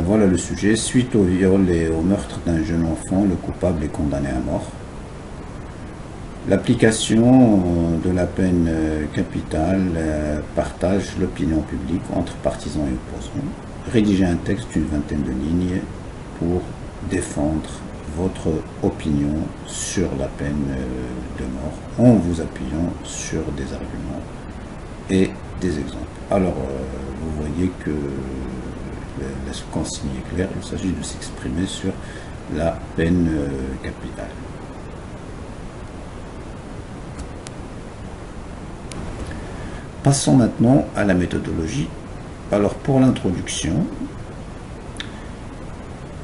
Voilà le sujet. Suite au viol et au meurtre d'un jeune enfant, le coupable est condamné à mort. L'application de la peine capitale partage l'opinion publique entre partisans et opposants. Rédigez un texte d'une vingtaine de lignes pour défendre votre opinion sur la peine de mort en vous appuyant sur des arguments et des exemples. Alors, vous voyez que la consigne est claire, il s'agit de s'exprimer sur la peine capitale. Passons maintenant à la méthodologie. Alors pour l'introduction,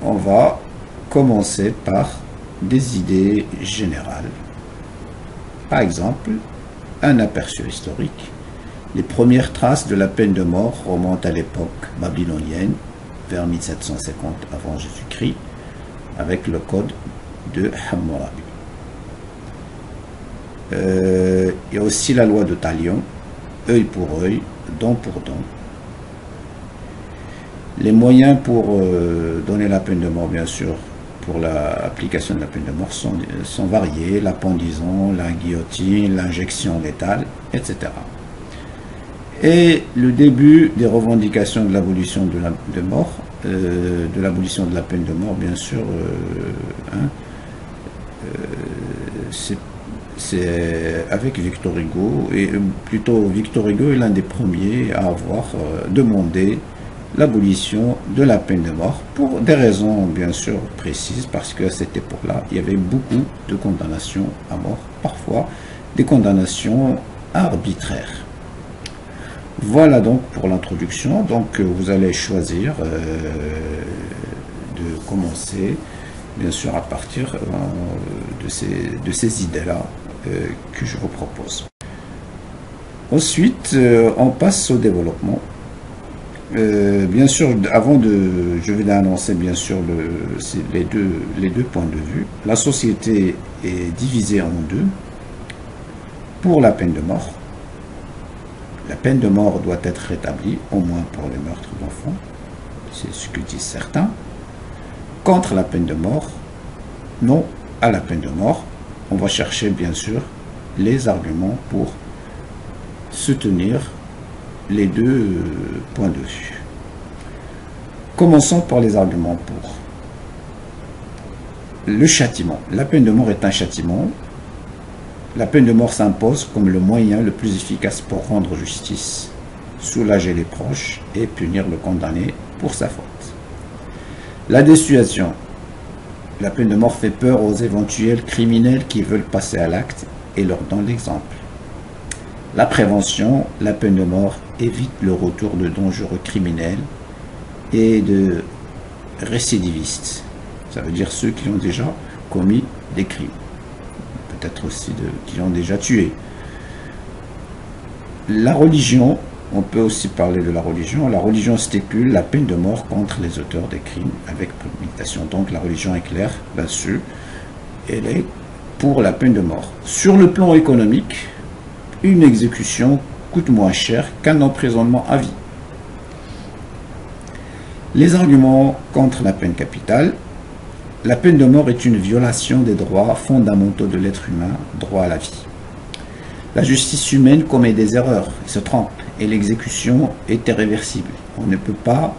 on va commencer par des idées générales. Par exemple, un aperçu historique. Les premières traces de la peine de mort remontent à l'époque babylonienne, vers 1750 avant Jésus-Christ, avec le code de Hammurabi. Il y a aussi la loi de Talion, œil pour œil, dent pour dent. Les moyens pour donner la peine de mort, bien sûr, pour l'application de la peine de mort sont variés, la pendaison, la guillotine, l'injection létale, etc. Et le début des revendications de l'abolition de l'abolition de la peine de mort, bien sûr, c'est avec Victor Hugo, et plutôt Victor Hugo est l'un des premiers à avoir demandé l'abolition de la peine de mort pour des raisons bien sûr précises, parce qu'à cette époque-là, il y avait beaucoup de condamnations à mort, parfois des condamnations arbitraires. Voilà donc pour l'introduction. Donc vous allez choisir de commencer bien sûr à partir de ces idées-là que je vous propose. Ensuite, on passe au développement. Bien sûr, je vais annoncer bien sûr les deux points de vue. La société est divisée en deux. Pour la peine de mort, la peine de mort doit être rétablie, au moins pour les meurtres d'enfants, c'est ce que disent certains. Contre la peine de mort, non à la peine de mort, on va chercher bien sûr les arguments pour soutenir les deux points de vue. Commençons par les arguments pour. Le châtiment. La peine de mort est un châtiment. La peine de mort s'impose comme le moyen le plus efficace pour rendre justice, soulager les proches et punir le condamné pour sa faute. La dissuasion. La peine de mort fait peur aux éventuels criminels qui veulent passer à l'acte et leur donne l'exemple. La prévention. La peine de mort évite le retour de dangereux criminels et de récidivistes. Ça veut dire ceux qui ont déjà commis des crimes. Peut-être aussi qui ont déjà tué. La religion, on peut aussi parler de la religion. La religion stipule la peine de mort contre les auteurs des crimes avec préméditation. Donc la religion est claire là-dessus. Elle est pour la peine de mort. Sur le plan économique, une exécution coûte moins cher qu'un emprisonnement à vie. Les arguments contre la peine capitale. La peine de mort est une violation des droits fondamentaux de l'être humain, droit à la vie. La justice humaine commet des erreurs, se trompe, et l'exécution est irréversible. On ne peut pas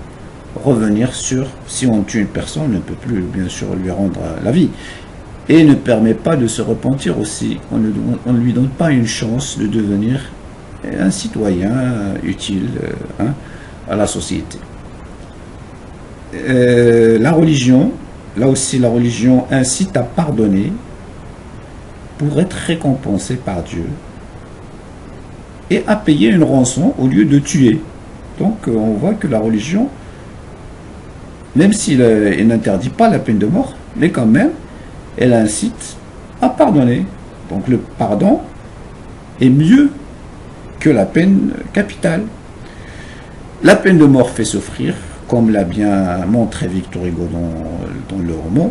revenir sur, si on tue une personne, on ne peut plus bien sûr lui rendre la vie. Et ne permet pas de se repentir aussi. On ne lui donne pas une chance de devenir un citoyen utile à la société. La religion. Là aussi, la religion incite à pardonner pour être récompensé par Dieu et à payer une rançon au lieu de tuer. Donc, on voit que la religion, même s'il n'interdit pas la peine de mort, mais quand même, elle incite à pardonner. Donc, le pardon est mieux que la peine capitale. La peine de mort fait souffrir, comme l'a bien montré Victor Hugo dans le roman.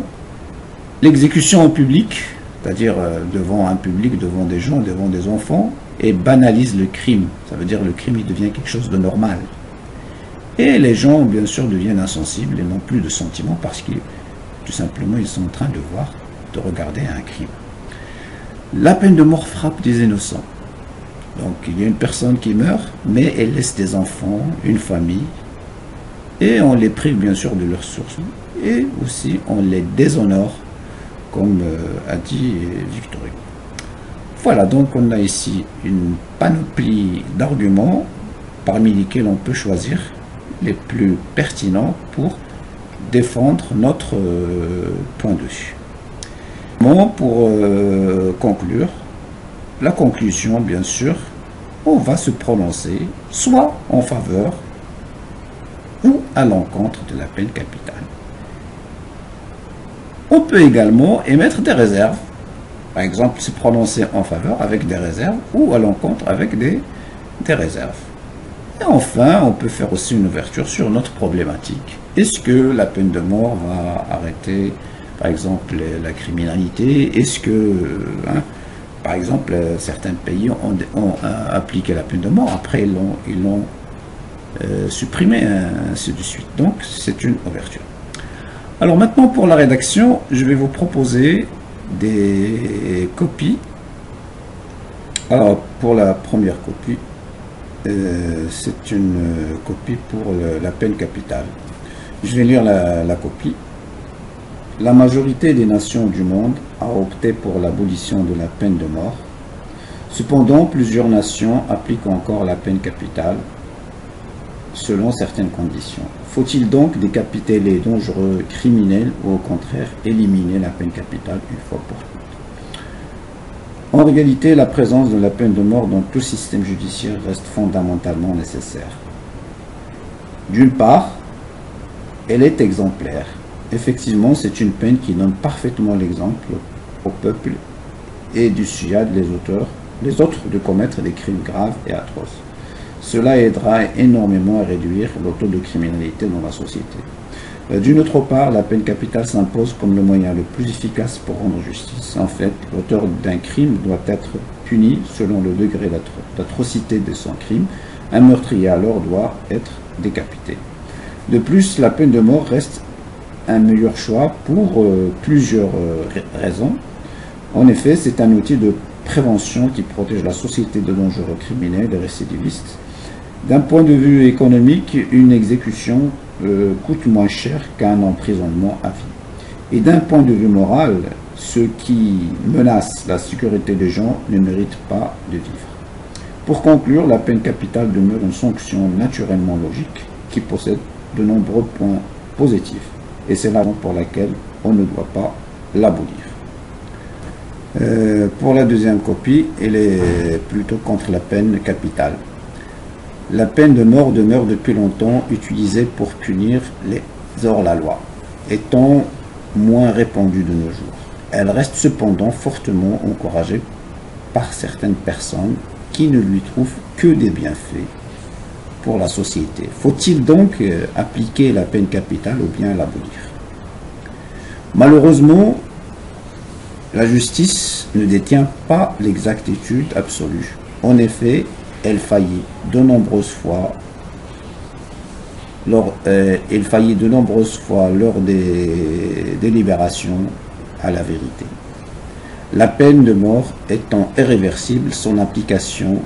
L'exécution en public, c'est-à-dire devant un public, devant des gens, devant des enfants, et banalise le crime. Ça veut dire que le crime il devient quelque chose de normal. Et les gens, bien sûr, deviennent insensibles et n'ont plus de sentiments parce que, tout simplement, ils sont en train de voir, de regarder un crime. La peine de mort frappe des innocents. Donc, il y a une personne qui meurt, mais elle laisse des enfants, une famille, et on les prive, bien sûr, de leurs sources. Et aussi, on les déshonore, comme a dit Victor Hugo. Voilà, donc on a ici une panoplie d'arguments parmi lesquels on peut choisir les plus pertinents pour défendre notre point de vue. Bon, pour conclure, la conclusion, bien sûr, on va se prononcer soit en faveur ou à l'encontre de la peine capitale. On peut également émettre des réserves. Par exemple, se prononcer en faveur avec des réserves ou à l'encontre avec des réserves. Et enfin, on peut faire aussi une ouverture sur notre problématique. Est-ce que la peine de mort va arrêter, par exemple, la criminalité? Est-ce que, par exemple, certains pays ont appliqué la peine de mort, après ils l'ont supprimée, ainsi de suite. Donc, c'est une ouverture. Alors maintenant, pour la rédaction, je vais vous proposer des copies. Alors pour la première copie, c'est une copie pour la peine capitale. Je vais lire la copie. La majorité des nations du monde a opté pour l'abolition de la peine de mort. Cependant, plusieurs nations appliquent encore la peine capitale selon certaines conditions. Faut-il donc décapiter les dangereux criminels ou au contraire éliminer la peine capitale une fois pour toutes? En réalité, la présence de la peine de mort dans tout système judiciaire reste fondamentalement nécessaire. D'une part, elle est exemplaire. Effectivement, c'est une peine qui donne parfaitement l'exemple au peuple et dissuade les autres de commettre des crimes graves et atroces. Cela aidera énormément à réduire le taux de criminalité dans la société. D'une autre part, la peine capitale s'impose comme le moyen le plus efficace pour rendre justice. En fait, l'auteur d'un crime doit être puni selon le degré d'atrocité de son crime. Un meurtrier alors doit être décapité. De plus, la peine de mort reste un meilleur choix pour plusieurs raisons. En effet, c'est un outil de prévention qui protège la société de dangereux criminels et récidivistes. D'un point de vue économique, une exécution coûte moins cher qu'un emprisonnement à vie. Et d'un point de vue moral, ceux qui menacent la sécurité des gens ne méritent pas de vivre. Pour conclure, la peine capitale demeure une sanction naturellement logique qui possède de nombreux points positifs. Et c'est la raison pour laquelle on ne doit pas l'abolir. Pour la deuxième copie, elle est plutôt contre la peine capitale. La peine de mort demeure depuis longtemps utilisée pour punir les hors-la-loi, étant moins répandue de nos jours. Elle reste cependant fortement encouragée par certaines personnes qui ne lui trouvent que des bienfaits pour la société. Faut-il donc appliquer la peine capitale ou bien l'abolir? Malheureusement, la justice ne détient pas l'exactitude absolue. En effet, elle faillit de nombreuses fois lors des délibérations à la vérité. La peine de mort étant irréversible, son application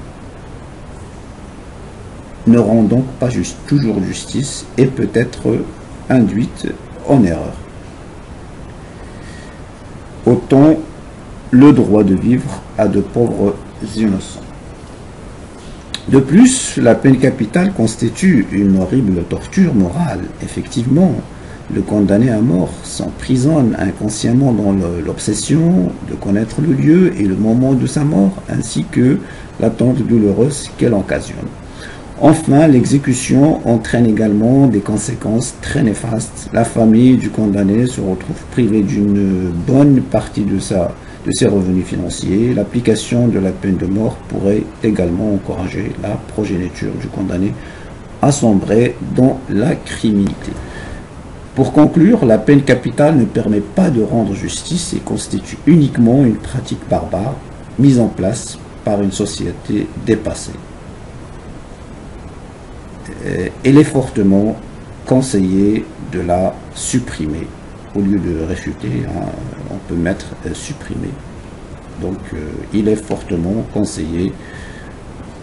ne rend donc pas toujours justice et peut être induite en erreur. Autant le droit de vivre à de pauvres innocents. De plus, la peine capitale constitue une horrible torture morale. Effectivement, le condamné à mort s'emprisonne inconsciemment dans l'obsession de connaître le lieu et le moment de sa mort, ainsi que l'attente douloureuse qu'elle occasionne. Enfin, l'exécution entraîne également des conséquences très néfastes. La famille du condamné se retrouve privée d'une bonne partie de ses revenus financiers. L'application de la peine de mort pourrait également encourager la progéniture du condamné à sombrer dans la criminalité. Pour conclure, la peine capitale ne permet pas de rendre justice et constitue uniquement une pratique barbare mise en place par une société dépassée. il est fortement conseillé de la supprimer. Au lieu de réfuter, hein, on peut mettre supprimer. Donc il est fortement conseillé,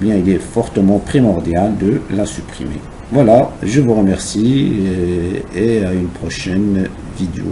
bien il est fortement primordial de la supprimer. Voilà, je vous remercie et à une prochaine vidéo.